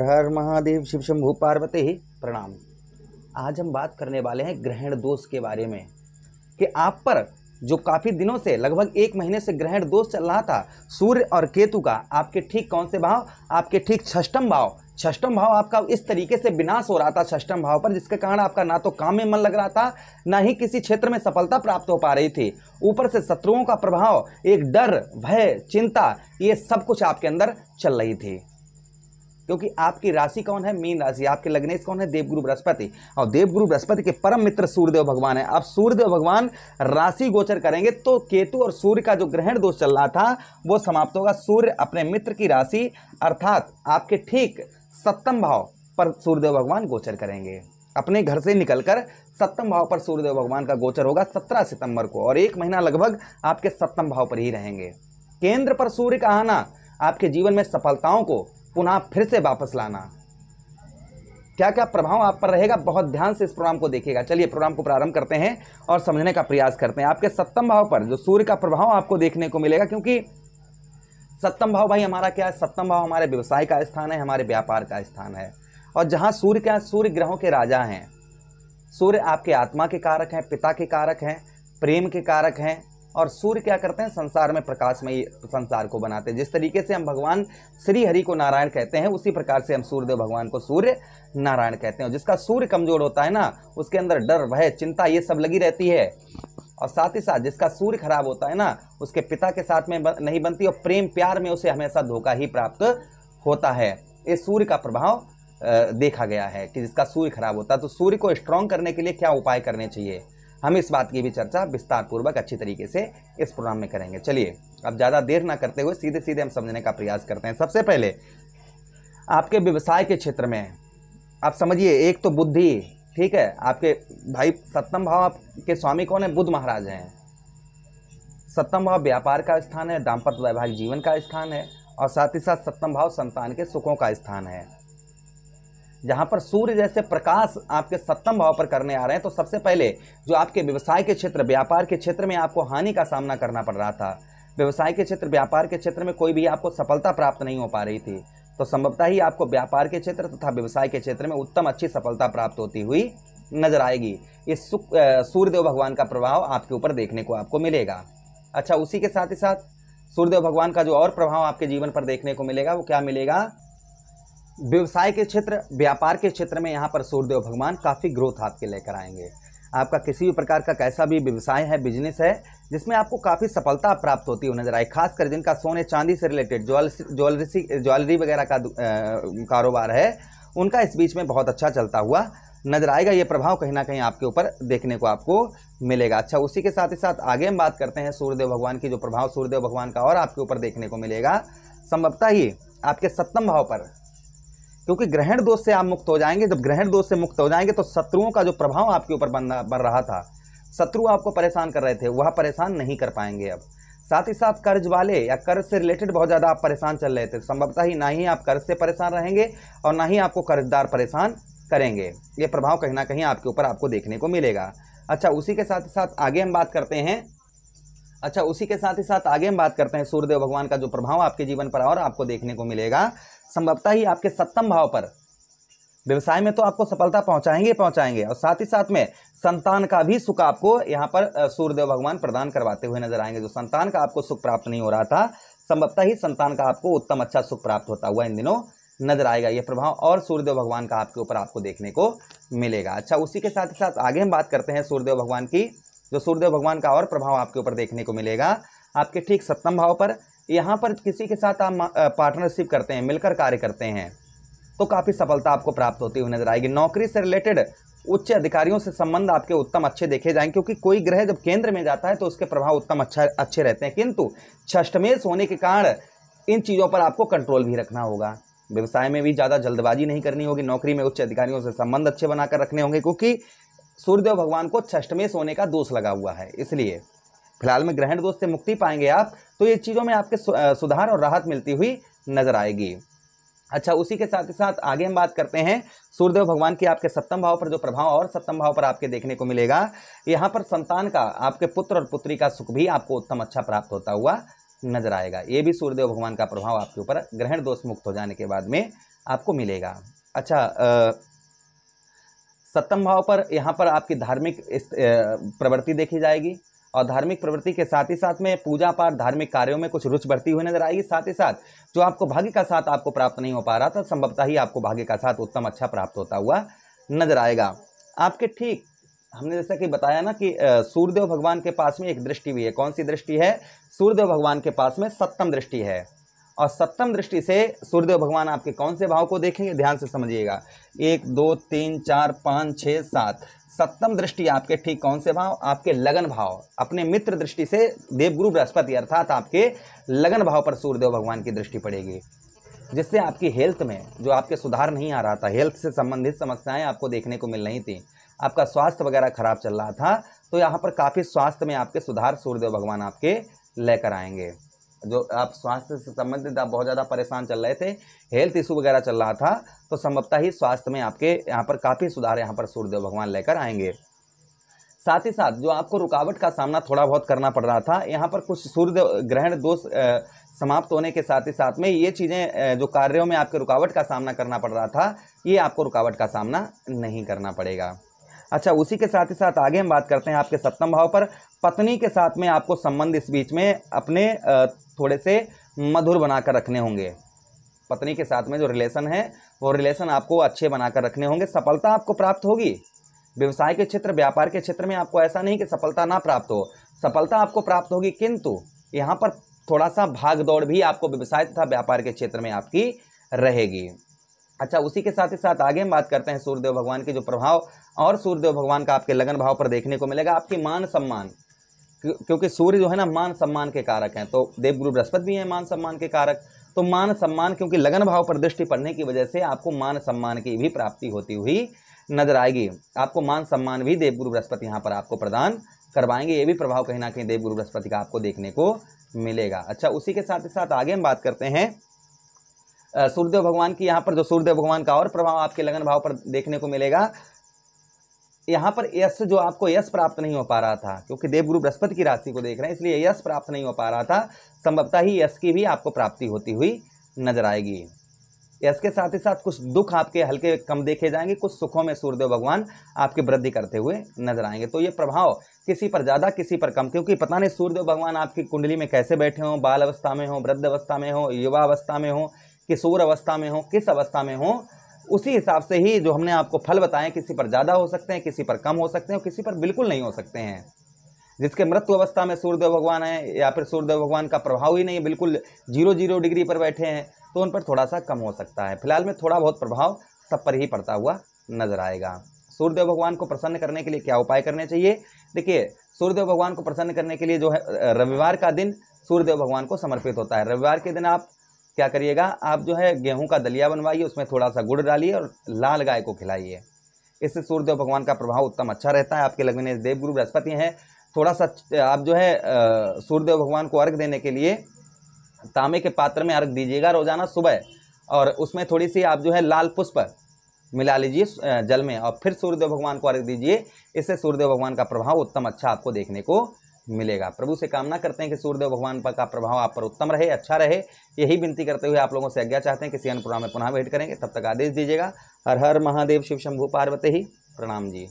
हर महादेव। शिव शंभू पार्वती प्रणाम। आज हम बात करने वाले हैं ग्रहण दोष के बारे में कि आप पर जो काफ़ी दिनों से लगभग 1 महीने से ग्रहण दोष चल रहा था सूर्य और केतु का, आपके ठीक कौन से भाव, आपके ठीक षष्ठम भाव। षष्ठम भाव आपका इस तरीके से विनाश हो रहा था षष्ठम भाव पर, जिसके कारण आपका ना तो काम में मन लग रहा था, ना ही किसी क्षेत्र में सफलता प्राप्त हो पा रही थी। ऊपर से शत्रुओं का प्रभाव, एक डर, भय, चिंता, ये सब कुछ आपके अंदर चल रही थी। क्योंकि आपकी राशि कौन है? मीन राशि। आपके लग्नेश कौन है? देवगुरु बृहस्पति। और देवगुरु बृहस्पति के परम मित्र सूर्यदेव भगवान है। अब सूर्यदेव भगवान राशि गोचर करेंगे तो केतु और सूर्य का जो ग्रहण दोष चल रहा था वो समाप्त होगा। सूर्य अपने मित्र की राशि अर्थात आपके ठीक सप्तम भाव पर सूर्यदेव भगवान गोचर करेंगे। अपने घर से निकलकर सप्तम भाव पर सूर्यदेव भगवान का गोचर होगा 17 सितंबर को, और 1 महीना लगभग आपके सप्तम भाव पर ही रहेंगे। केंद्र पर सूर्य का आना आपके जीवन में सफलताओं को पुनः फिर से वापस लाना। क्या क्या प्रभाव आप पर रहेगा, बहुत ध्यान से इस प्रोग्राम को देखिएगा। चलिए प्रोग्राम को प्रारंभ करते हैं और समझने का प्रयास करते हैं। आपके सप्तम भाव पर जो सूर्य का प्रभाव आपको देखने को मिलेगा, क्योंकि सप्तम भाव भाई हमारा क्या है? सप्तम भाव हमारे व्यवसाय का स्थान है, हमारे व्यापार का स्थान है। और जहां सूर्य क्या है? सूर्य ग्रहों के राजा हैं। सूर्य आपके आत्मा के कारक हैं, पिता के कारक हैं, प्रेम के कारक हैं। और सूर्य क्या करते हैं? संसार में प्रकाशमयी संसार को बनाते हैं। जिस तरीके से हम भगवान श्री हरि को नारायण कहते हैं, उसी प्रकार से हम सूर्यदेव भगवान को सूर्य नारायण कहते हैं। जिसका सूर्य कमजोर होता है ना, उसके अंदर डर, भय, चिंता ये सब लगी रहती है। और साथ ही साथ जिसका सूर्य खराब होता है ना, उसके पिता के साथ में नहीं बनती और प्रेम प्यार में उसे हमेशा धोखा ही प्राप्त होता है। इस सूर्य का प्रभाव देखा गया है कि जिसका सूर्य खराब होता है। तो सूर्य को स्ट्रॉन्ग करने के लिए क्या उपाय करने चाहिए, हम इस बात की भी चर्चा विस्तार पूर्वक अच्छी तरीके से इस प्रोग्राम में करेंगे। चलिए अब ज़्यादा देर ना करते हुए सीधे सीधे हम समझने का प्रयास करते हैं। सबसे पहले आपके व्यवसाय के क्षेत्र में आप समझिए, एक तो बुद्धि, ठीक है, आपके भाई सप्तम भाव के स्वामी कौन है? बुध महाराज हैं। सप्तम भाव व्यापार का स्थान है, दाम्पत्य वैवाहिक जीवन का स्थान है, और साथ ही साथ सप्तम भाव संतान के सुखों का स्थान है। जहां पर सूर्य जैसे प्रकाश आपके सप्तम भाव पर करने आ रहे हैं, तो सबसे पहले जो आपके व्यवसाय के क्षेत्र, व्यापार के क्षेत्र में आपको हानि का सामना करना पड़ रहा था, व्यवसाय के क्षेत्र, व्यापार के क्षेत्र में कोई भी आपको सफलता प्राप्त नहीं हो पा रही थी, तो संभवतः ही आपको व्यापार के क्षेत्र तथा व्यवसाय के क्षेत्र में उत्तम अच्छी सफलता प्राप्त होती हुई नजर आएगी। इस सूर्यदेव भगवान का प्रभाव आपके ऊपर देखने को आपको मिलेगा। अच्छा, उसी के साथ ही साथ सूर्यदेव भगवान का जो और प्रभाव आपके जीवन पर देखने को मिलेगा वो क्या मिलेगा? व्यवसाय के क्षेत्र, व्यापार के क्षेत्र में यहाँ पर सूर्यदेव भगवान काफ़ी ग्रोथ आपके लेकर आएंगे। आपका किसी भी प्रकार का कैसा भी व्यवसाय है, बिजनेस है, जिसमें आपको काफ़ी सफलता प्राप्त होती हुई नजर आए, खासकर जिनका सोने चांदी से रिलेटेड ज्वेलरी वगैरह का कारोबार है, उनका इस बीच में बहुत अच्छा चलता हुआ नजर आएगा। ये प्रभाव कहीं ना कहीं आपके ऊपर देखने को आपको मिलेगा। अच्छा, उसी के साथ ही साथ आगे हम बात करते हैं सूर्यदेव भगवान की, जो प्रभाव सूर्यदेव भगवान का और आपके ऊपर देखने को मिलेगा संभवतः ही आपके सप्तम भाव पर, क्योंकि ग्रहण दोष से आप मुक्त हो जाएंगे। जब ग्रहण दोष से मुक्त हो जाएंगे तो शत्रुओं का जो प्रभाव आपके ऊपर बन रहा था, शत्रु आपको परेशान कर रहे थे, वह परेशान नहीं कर पाएंगे अब। साथ ही साथ कर्ज वाले या कर्ज से रिलेटेड बहुत ज़्यादा आप परेशान चल रहे थे, संभवतः ही ना ही आप कर्ज से परेशान रहेंगे और ना ही आपको कर्जदार परेशान करेंगे। ये प्रभाव कहीं ना कहीं आपके ऊपर आपको देखने को मिलेगा। अच्छा, उसी के साथ ही साथ आगे हम बात करते हैं सूर्यदेव भगवान का जो प्रभाव आपके जीवन पर और आपको देखने को मिलेगा, संभवतः ही आपके सप्तम भाव पर व्यवसाय में तो आपको सफलता पहुंचाएंगे और साथ ही साथ में संतान का भी सुख आपको यहाँ पर सूर्यदेव भगवान प्रदान करवाते हुए नजर आएंगे। जो संतान का आपको सुख प्राप्त नहीं हो रहा था, संभवतः ही संतान का आपको उत्तम अच्छा सुख प्राप्त होता हुआ इन दिनों नजर आएगा। ये प्रभाव और सूर्यदेव भगवान का आपके ऊपर आपको देखने को मिलेगा। अच्छा, उसी के साथ ही साथ आगे हम बात करते हैं सूर्यदेव भगवान की, जो सूर्यदेव भगवान का और प्रभाव आपके ऊपर देखने को मिलेगा आपके ठीक सप्तम भाव पर। यहाँ पर किसी के साथ आप पार्टनरशिप करते हैं, मिलकर कार्य करते हैं, तो काफ़ी सफलता आपको प्राप्त होती हुई नजर आएगी। नौकरी से रिलेटेड उच्च अधिकारियों से संबंध आपके उत्तम अच्छे देखे जाएंगे, क्योंकि कोई ग्रह जब केंद्र में जाता है तो उसके प्रभाव उत्तम अच्छे रहते हैं, किंतु षष्ठमेश होने के कारण इन चीज़ों पर आपको कंट्रोल भी रखना होगा। व्यवसाय में भी ज़्यादा जल्दबाजी नहीं करनी होगी, नौकरी में उच्च अधिकारियों से संबंध अच्छे बनाकर रखने होंगे, क्योंकि सूर्यदेव भगवान को षष्ठमेश होने का दोष लगा हुआ है। इसलिए फिलहाल में ग्रहण दोष से मुक्ति पाएंगे आप, तो ये चीज़ों में आपके सुधार और राहत मिलती हुई नजर आएगी। अच्छा, उसी के साथ ही साथ आगे हम बात करते हैं सूर्यदेव भगवान की आपके सप्तम भाव पर जो प्रभाव और सप्तम भाव पर आपके देखने को मिलेगा। यहाँ पर संतान का, आपके पुत्र और पुत्री का सुख भी आपको उत्तम अच्छा प्राप्त होता हुआ नजर आएगा। ये भी सूर्यदेव भगवान का प्रभाव आपके ऊपर ग्रहण दोष मुक्त हो जाने के बाद में आपको मिलेगा। अच्छा, सप्तम भाव पर यहाँ पर आपकी धार्मिक प्रवृत्ति देखी जाएगी और धार्मिक प्रवृत्ति के साथ ही साथ में पूजा पाठ धार्मिक कार्यों में कुछ रुचि बढ़ती हुई नजर आएगी। साथ ही साथ जो आपको भाग्य का साथ आपको प्राप्त नहीं हो पा रहा था, संभवतः ही आपको भाग्य का साथ उत्तम अच्छा प्राप्त होता हुआ नजर आएगा आपके। ठीक हमने जैसा कि बताया ना कि सूर्यदेव भगवान के पास में एक दृष्टि भी है। कौन सी दृष्टि है? सूर्यदेव भगवान के पास में सप्तम दृष्टि है और सप्तम दृष्टि से सूर्यदेव भगवान आपके कौन से भाव को देखेंगे, ध्यान से समझिएगा। 1 2 3 4 5 6 7 सप्तम दृष्टि आपके ठीक कौन से भाव? आपके लगन भाव, अपने मित्र दृष्टि से देवगुरु बृहस्पति अर्थात आपके लगन भाव पर सूर्यदेव भगवान की दृष्टि पड़ेगी, जिससे आपकी हेल्थ में जो आपके सुधार नहीं आ रहा था, हेल्थ से संबंधित समस्याएं आपको देखने को मिल रही थी, आपका स्वास्थ्य वगैरह खराब चल रहा था, तो यहाँ पर काफ़ी स्वास्थ्य में आपके सुधार सूर्यदेव भगवान आपके लेकर आएंगे। जो आप स्वास्थ्य से संबंधित आप बहुत ज़्यादा परेशान चल रहे थे, हेल्थ इशू वगैरह चल रहा था, तो संभवतः ही स्वास्थ्य में आपके यहाँ पर काफ़ी सुधार यहाँ पर सूर्यदेव भगवान लेकर आएंगे। साथ ही साथ जो आपको रुकावट का सामना थोड़ा बहुत करना पड़ रहा था, यहाँ पर कुछ सूर्यदेव ग्रहण दोष समाप्त होने के साथ ही साथ में ये चीज़ें जो कार्यों में आपके रुकावट का सामना करना पड़ रहा था, ये आपको रुकावट का सामना नहीं करना पड़ेगा। अच्छा, उसी के साथ ही साथ आगे हम बात करते हैं आपके सप्तम भाव पर। पत्नी के साथ में आपको संबंध इस बीच में अपने थोड़े से मधुर बनाकर रखने होंगे। पत्नी के साथ में जो रिलेशन है वो रिलेशन आपको अच्छे बनाकर रखने होंगे। सफलता आपको प्राप्त होगी। व्यवसाय के क्षेत्र, व्यापार के क्षेत्र में आपको ऐसा नहीं कि सफलता ना प्राप्त हो, सफलता आपको प्राप्त होगी, किंतु यहाँ पर थोड़ा सा भाग दौड़ भी आपको व्यवसाय तथा व्यापार के क्षेत्र में आपकी रहेगी। अच्छा, उसी के साथ ही साथ आगे हम बात करते हैं सूर्यदेव भगवान के जो प्रभाव और सूर्यदेव भगवान का आपके लगन भाव पर देखने को मिलेगा। आपकी मान सम्मान, क्योंकि सूर्य जो है ना मान सम्मान के कारक हैं, तो देवगुरु बृहस्पति भी हैं मान सम्मान के कारक, तो मान सम्मान क्योंकि लगन भाव पर दृष्टि पड़ने की वजह से आपको मान सम्मान की भी प्राप्ति होती हुई नजर आएगी। आपको मान सम्मान भी देवगुरु बृहस्पति यहाँ पर आपको प्रदान करवाएंगे। ये भी प्रभाव कहीं ना कहीं देवगुरु बृहस्पति का आपको देखने को मिलेगा। अच्छा, उसी के साथ ही साथ आगे हम बात करते हैं सूर्यदेव भगवान की। यहाँ पर जो सूर्यदेव भगवान का और प्रभाव आपके लगन भाव पर देखने को मिलेगा, यहाँ पर यश, जो आपको यश प्राप्त नहीं हो पा रहा था, क्योंकि देवगुरु बृहस्पति की राशि को देख रहे हैं इसलिए यश प्राप्त नहीं हो पा रहा था, संभवतः ही यश की भी आपको प्राप्ति होती हुई नजर आएगी। यश के साथ ही साथ कुछ दुख आपके हल्के कम देखे जाएंगे, कुछ सुखों में सूर्यदेव भगवान आपकी वृद्धि करते हुए नजर आएंगे। तो ये प्रभाव किसी पर ज़्यादा किसी पर कम, क्योंकि पता नहीं सूर्यदेव भगवान आपकी कुंडली में कैसे बैठे हों, बाल अवस्था में हो, वृद्ध अवस्था में हो, युवा अवस्था में हो, किशोर अवस्था में हो, किस अवस्था में हो, उसी हिसाब से ही जो हमने आपको फल बताएं, किसी पर ज़्यादा हो सकते हैं, किसी पर कम हो सकते हैं, किसी पर बिल्कुल नहीं हो सकते हैं। जिसके मृत्यु अवस्था में सूर्यदेव भगवान है या फिर सूर्यदेव भगवान का प्रभाव ही नहीं, बिल्कुल 0 डिग्री पर बैठे हैं, तो उन पर थोड़ा सा कम हो सकता है। फिलहाल में थोड़ा बहुत प्रभाव सब पर ही पड़ता हुआ नजर आएगा। सूर्यदेव भगवान को प्रसन्न करने के लिए क्या उपाय करने चाहिए? देखिए, सूर्यदेव भगवान को प्रसन्न करने के लिए जो है रविवार का दिन सूर्यदेव भगवान को समर्पित होता है। रविवार के दिन आप क्या करिएगा, आप जो है गेहूं का दलिया बनवाइए, उसमें थोड़ा सा गुड़ डालिए और लाल गाय को खिलाइए। इससे सूर्यदेव भगवान का प्रभाव उत्तम अच्छा रहता है। आपके लग्न में देवगुरु बृहस्पति हैं, थोड़ा सा आप जो है सूर्यदेव भगवान को अर्घ देने के लिए तांबे के पात्र में अर्घ दीजिएगा रोजाना सुबह, और उसमें थोड़ी सी आप जो है लाल पुष्प मिला लीजिए जल में और फिर सूर्यदेव भगवान को अर्घ दीजिए। इससे सूर्यदेव भगवान का प्रभाव उत्तम अच्छा आपको देखने को मिलेगा। प्रभु से कामना करते हैं कि सूर्यदेव भगवान का प्रभाव आप पर उत्तम रहे, अच्छा रहे। यही विनती करते हुए आप लोगों से आज्ञा चाहते हैं, किसी अन्य प्रोग्राम में पुनः भेंट करेंगे, तब तक आदेश दीजिएगा। हर हर महादेव, शिव शंभु पार्वती। प्रणाम जी।